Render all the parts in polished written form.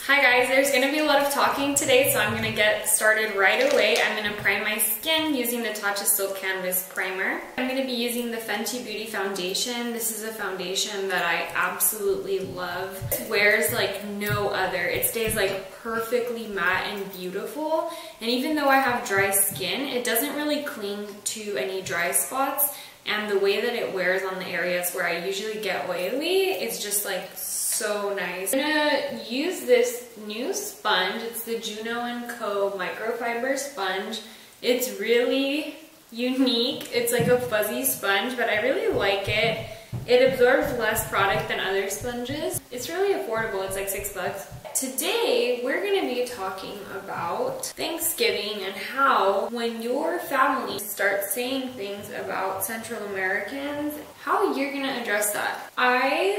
Hi guys, there's going to be a lot of talking today, so I'm going to get started right away. I'm going to prime my skin using the Tatcha Silk Canvas Primer. I'm going to be using the Fenty Beauty Foundation. This is a foundation that I absolutely love. It wears like no other. It stays like perfectly matte and beautiful. And even though I have dry skin, it doesn't really cling to any dry spots. And the way that it wears on the areas where I usually get oily is just like so nice. I'm gonna use this new sponge. It's the Juno & Co. microfiber sponge. It's really unique. It's like a fuzzy sponge, but I really like it. It absorbs less product than other sponges. It's really affordable. It's like $6. Today, we're going to be talking about Thanksgiving and how when your family starts saying things about Central Americans, how you're going to address that.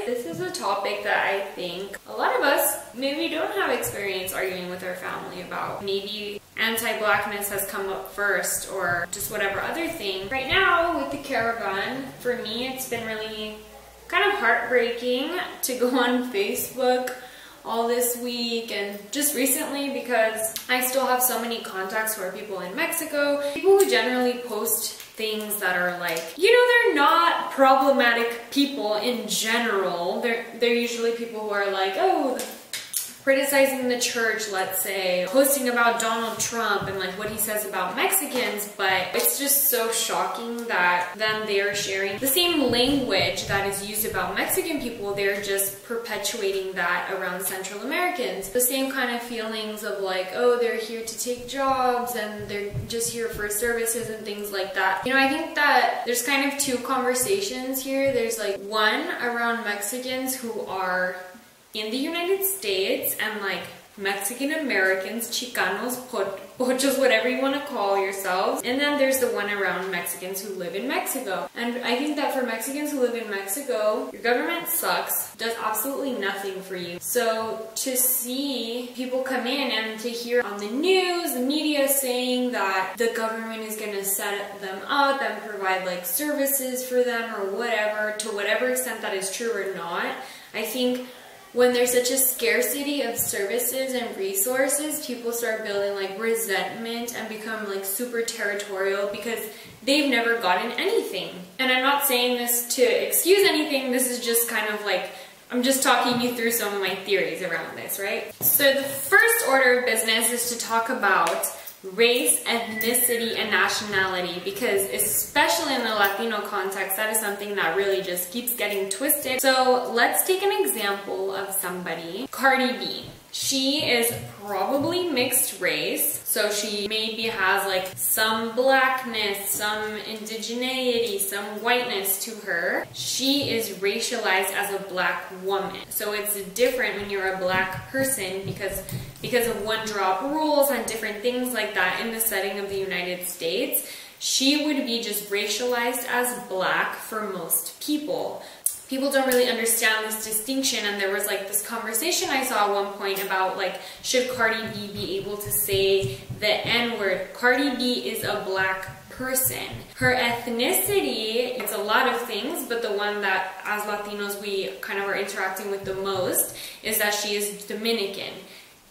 This is a topic that I think a lot of us maybe don't have experience arguing with our family about. Maybe anti-blackness has come up first or just whatever other thing. Right now with the caravan, for me it's been really kind of heartbreaking to go on Facebook all this week and just recently because I still have so many contacts who are people in Mexico, people who generally post things that are like, you know, they're not problematic people in general. They're usually people who are like, oh, criticizing the church, let's say, posting about Donald Trump and like what he says about Mexicans, but it's just so shocking that then they're sharing the same language that is used about Mexican people. They're just perpetuating that around Central Americans. The same kind of feelings of like, oh, they're here to take jobs and they're just here for services and things like that. You know, I think that there's kind of two conversations here. There's like one around Mexicans who are in the United States and like Mexican Americans, Chicanos, pochos, whatever you want to call yourselves. And then there's the one around Mexicans who live in Mexico. And I think that for Mexicans who live in Mexico, your government sucks, does absolutely nothing for you. So to see people come in and to hear on the news, the media saying that the government is going to set them up and provide like services for them or whatever, to whatever extent that is true or not, I think when there's such a scarcity of services and resources, people start building like resentment and become like super territorial because they've never gotten anything. And I'm not saying this to excuse anything, this is just kind of like, I'm just talking you through some of my theories around this, right? So the first order of business is to talk about race, ethnicity, and nationality, because especially in the Latino context, that is something that really just keeps getting twisted. So let's take an example of somebody, Cardi B. She is probably mixed race, so she maybe has like some blackness, some indigeneity, some whiteness to her. She is racialized as a black woman. So it's different when you're a black person because of one-drop rules and different things like that in the setting of the United States. She would be just racialized as black for most people. People don't really understand this distinction, and there was like this conversation I saw at one point about like, should Cardi B be able to say the N-word? Cardi B is a black person. Her ethnicity, it's a lot of things, but the one that as Latinos we kind of are interacting with the most is that she is Dominican.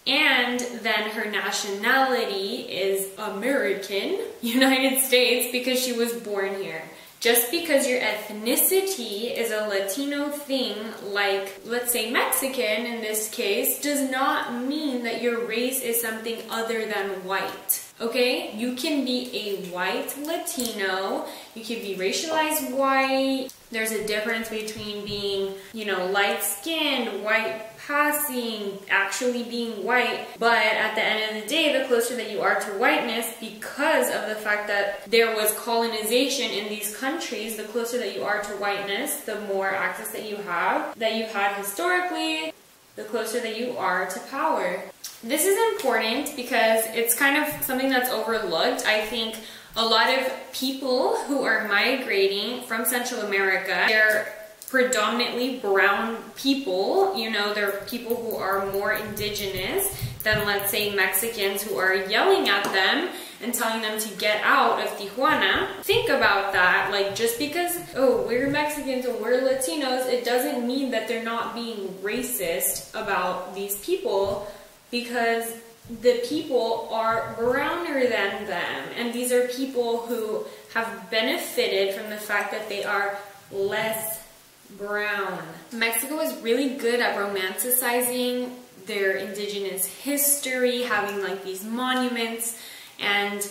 And then her nationality is American, United States, because she was born here. Just because your ethnicity is a Latino thing, like let's say Mexican in this case, does not mean that your race is something other than white. Okay? You can be a white Latino, you can be racialized white. There's a difference between being, you know, light-skinned, white passing, actually being white, but at the end of the day, the closer that you are to whiteness, because of the fact that there was colonization in these countries, the closer that you are to whiteness, the more access that you've had historically, the closer that you are to power. This is important because it's kind of something that's overlooked. I think a lot of people who are migrating from Central America, they're predominantly brown people, you know, they're people who are more indigenous than, let's say, Mexicans who are yelling at them and telling them to get out of Tijuana. Think about that. Like, just because, oh, we're Mexicans or we're Latinos, it doesn't mean that they're not being racist about these people because the people are browner than them, and these are people who have benefited from the fact that they are less brown. Mexico is really good at romanticizing their indigenous history, having like these monuments and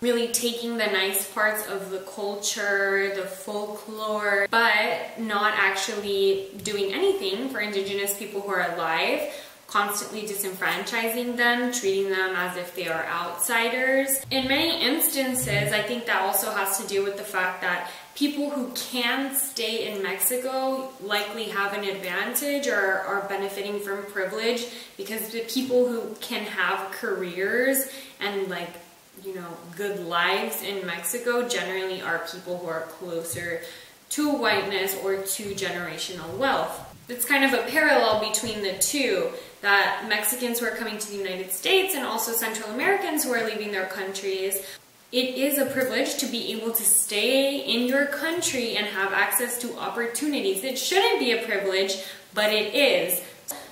really taking the nice parts of the culture, the folklore, but not actually doing anything for indigenous people who are alive, constantly disenfranchising them, treating them as if they are outsiders. In many instances, I think that also has to do with the fact that people who can stay in Mexico likely have an advantage or are benefiting from privilege, because the people who can have careers and like, you know, good lives in Mexico generally are people who are closer to whiteness or to generational wealth. It's kind of a parallel between the two, that Mexicans who are coming to the United States and also Central Americans who are leaving their countries, it is a privilege to be able to stay in your country and have access to opportunities. It shouldn't be a privilege, but it is.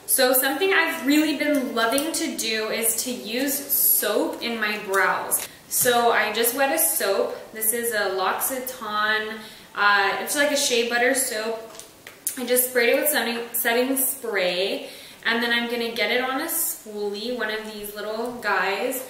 So something I've really been loving to do is to use soap in my brows. So I just wet a soap. This is a L'Occitane. It's like a shea butter soap. I just sprayed it with setting spray, and then I'm gonna get it on a spoolie, one of these little guys,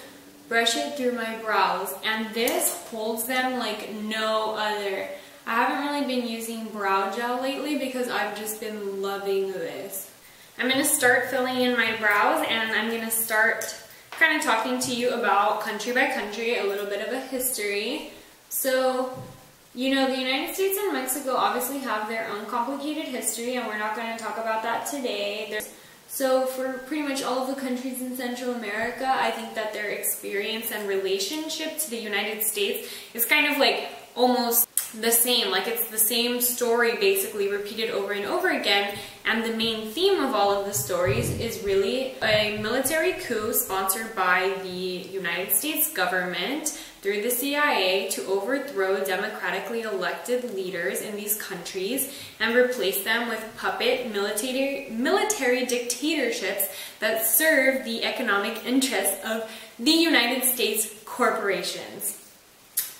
brush it through my brows, and this holds them like no other. I haven't really been using brow gel lately because I've just been loving this. I'm gonna start filling in my brows, and I'm gonna start kind of talking to you about country by country, a little bit of a history. So, you know, the United States and Mexico obviously have their own complicated history, and we're not going to talk about that today. So for pretty much all of the countries in Central America, I think that their experience and relationship to the United States is kind of like almost the same. Like it's the same story basically repeated over and over again, and the main theme of all of the stories is really a military coup sponsored by the United States government through the CIA to overthrow democratically elected leaders in these countries and replace them with puppet military dictatorships that serve the economic interests of the United States corporations.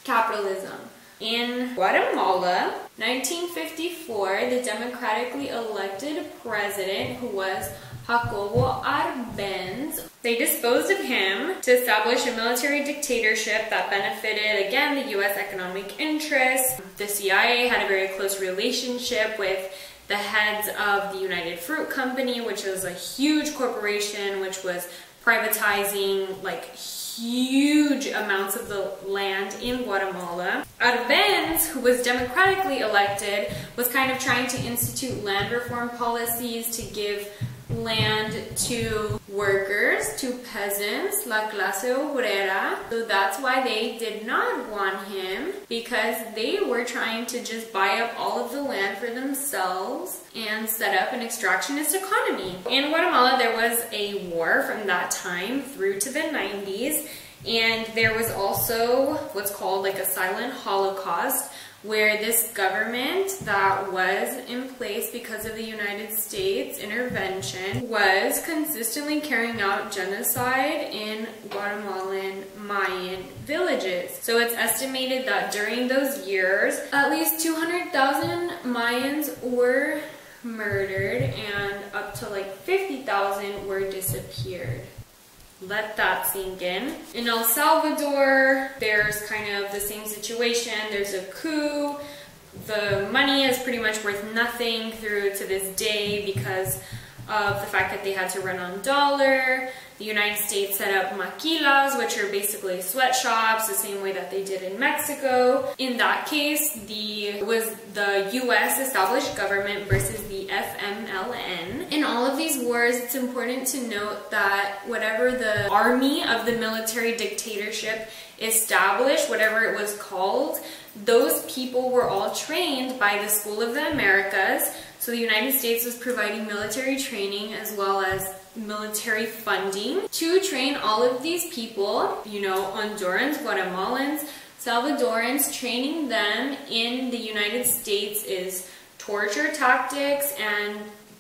Capitalism. In Guatemala, 1954, the democratically elected president, who was Jacobo Arbenz, they disposed of him to establish a military dictatorship that benefited, again, the U.S. economic interests. The CIA had a very close relationship with the heads of the United Fruit Company, which was a huge corporation which was privatizing like huge amounts of the land in Guatemala. Arbenz, who was democratically elected, was kind of trying to institute land reform policies to give land to workers, to peasants, la clase obrera. So that's why they did not want him, because they were trying to just buy up all of the land for themselves and set up an extractionist economy. In Guatemala, there was a war from that time through to the 90s, and there was also what's called like a silent Holocaust, where this government that was in place because of the United States intervention was consistently carrying out genocide in Guatemalan Mayan villages. So it's estimated that during those years, at least 200,000 Mayans were murdered and up to like 50,000 were disappeared. Let that sink in. In El Salvador, there's kind of the same situation. There's a coup. The money is pretty much worth nothing through to this day because of the fact that they had to run on dollar. The United States set up maquilas, which are basically sweatshops, the same way that they did in Mexico. In that case, it was the US established government versus the FMLN. In all of these wars, it's important to note that whatever the army of the military dictatorship established, whatever it was called, those people were all trained by the School of the Americas. So the United States was providing military training as well as military funding to train all of these people, you know, Hondurans, Guatemalans, Salvadorans. Training them in the United States is torture tactics and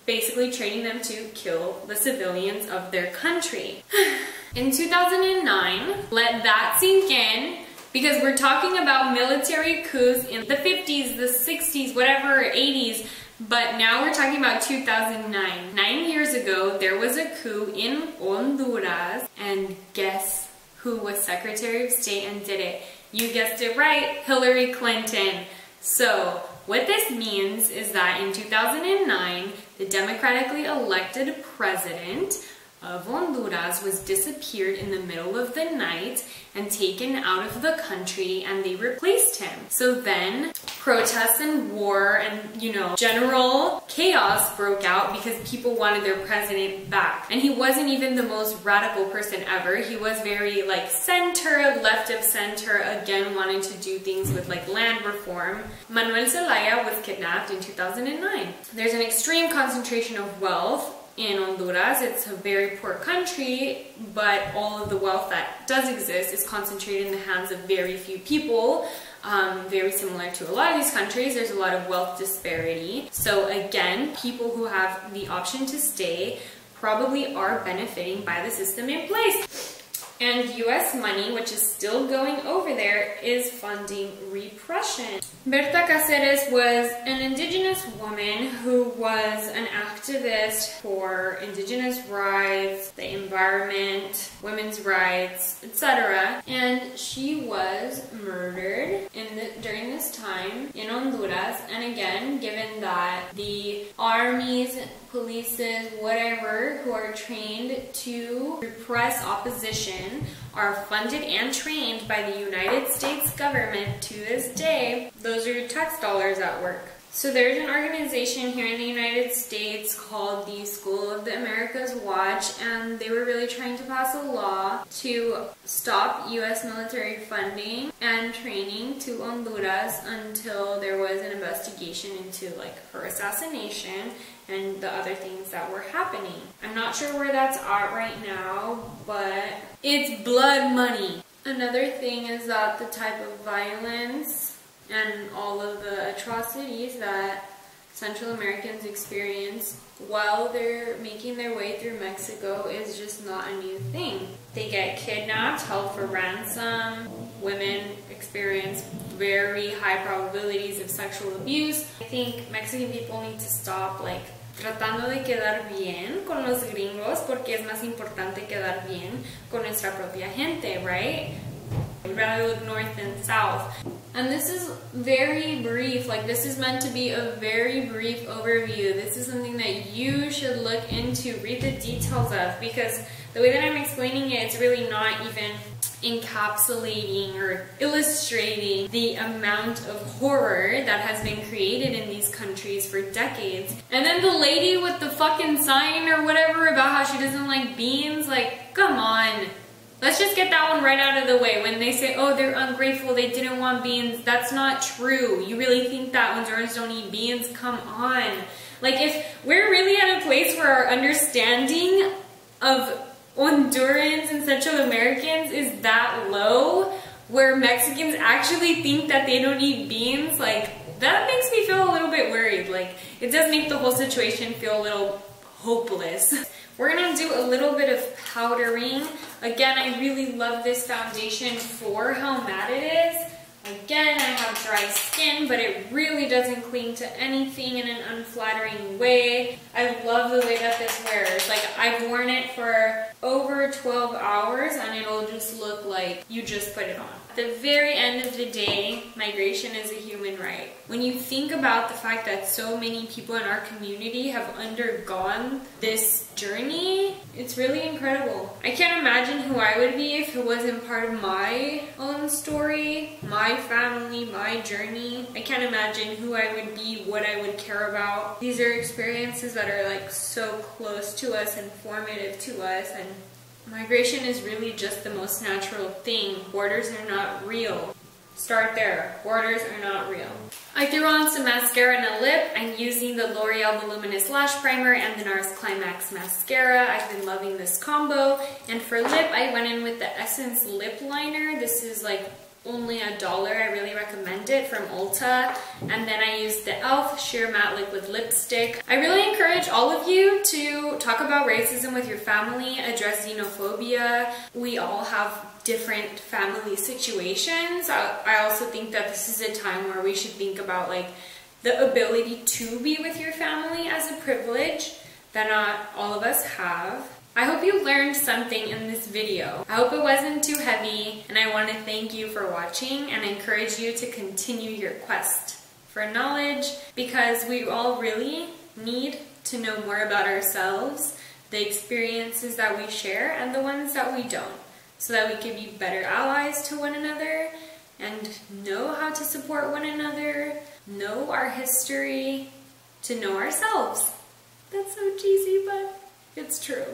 basically training them to kill the civilians of their country. In 2009, let that sink in, because we're talking about military coups in the 50s, the 60s, whatever, 80s, but now we're talking about 2009. 9 years ago, there was a coup in Honduras, and guess who was Secretary of State and did it? You guessed it right, Hillary Clinton. So what this means is that in 2009, the democratically elected president of Honduras was disappeared in the middle of the night and taken out of the country, and they replaced him. So then protests and war and, you know, general chaos broke out because people wanted their president back. And he wasn't even the most radical person ever. He was very like center, left of center, again wanting to do things with like land reform. Manuel Zelaya was kidnapped in 2009. There's an extreme concentration of wealth in Honduras. It's a very poor country, but all of the wealth that does exist is concentrated in the hands of very few people. Very similar to a lot of these countries, there's a lot of wealth disparity. So again, people who have the option to stay probably are benefiting by the system in place. And US money, which is still going over there, is funding repression. Berta Cáceres was an indigenous woman who was an activist for indigenous rights, the environment, women's rights, etc. And she was murdered during this time in Honduras. And again, given that the armies, polices, whatever, who are trained to repress opposition are funded and trained by the United States government to this day, those are your tax dollars at work. So there's an organization here in the United States called the School of the Americas Watch, and they were really trying to pass a law to stop US military funding and training to Honduras until there was an investigation into like her assassination and the other things that were happening. I'm not sure where that's at right now, but it's blood money. Another thing is that the type of violence and all of the atrocities that Central Americans experience while they're making their way through Mexico is just not a new thing. They get kidnapped, held for ransom, women experience very high probabilities of sexual abuse. I think Mexican people need to stop like tratando de quedar bien con los gringos, porque es más importante quedar bien con nuestra propia gente, right? We'd rather look north than south. And this is very brief, like this is meant to be a very brief overview. This is something that you should look into, read the details of, because the way that I'm explaining it, it's really not even encapsulating or illustrating the amount of horror that has been created in these countries for decades. And then the lady with the fucking sign or whatever about how she doesn't like beans, like, come on. Let's just get that one right out of the way. When they say, oh, they're ungrateful, they didn't want beans, that's not true. You really think that Hondurans don't eat beans? Come on. Like, if we're really at a place where our understanding of Hondurans and Central Americans is that low, where Mexicans actually think that they don't eat beans, like, that makes me feel a little bit worried. Like, it does make the whole situation feel a little hopeless. We're gonna do a little bit of powdering. Again, I really love this foundation for how matte it is. Again, I have dry skin, but it really doesn't cling to anything in an unflattering way. I love the way that this wears. Like, I've worn it for over 12 hours and it'll just look like you just put it on. At the very end of the day, migration is a human right. When you think about the fact that so many people in our community have undergone this journey, it's really incredible. I can't imagine who I would be if it wasn't part of my own story, my family, my journey. I can't imagine who I would be, what I would care about. These are experiences that are like so close to us and formative to us, and migration is really just the most natural thing. Borders are not real. Start there. Borders are not real. I threw on some mascara and a lip. I'm using the L'Oreal Voluminous Lash Primer and the NARS Climax Mascara. I've been loving this combo. And for lip, I went in with the Essence Lip Liner. This is like only $1. I really recommend it, from Ulta. And then I used the e.l.f. Sheer Matte Liquid Lipstick. I really encourage all of you to talk about racism with your family, address xenophobia. We all have different family situations. I also think that this is a time where we should think about like the ability to be with your family as a privilege that not all of us have. I hope you learned something in this video. I hope it wasn't too heavy, and I want to thank you for watching and encourage you to continue your quest for knowledge, because we all really need to know more about ourselves, the experiences that we share and the ones that we don't, so that we can be better allies to one another and know how to support one another, know our history, to know ourselves. That's so cheesy, but it's true.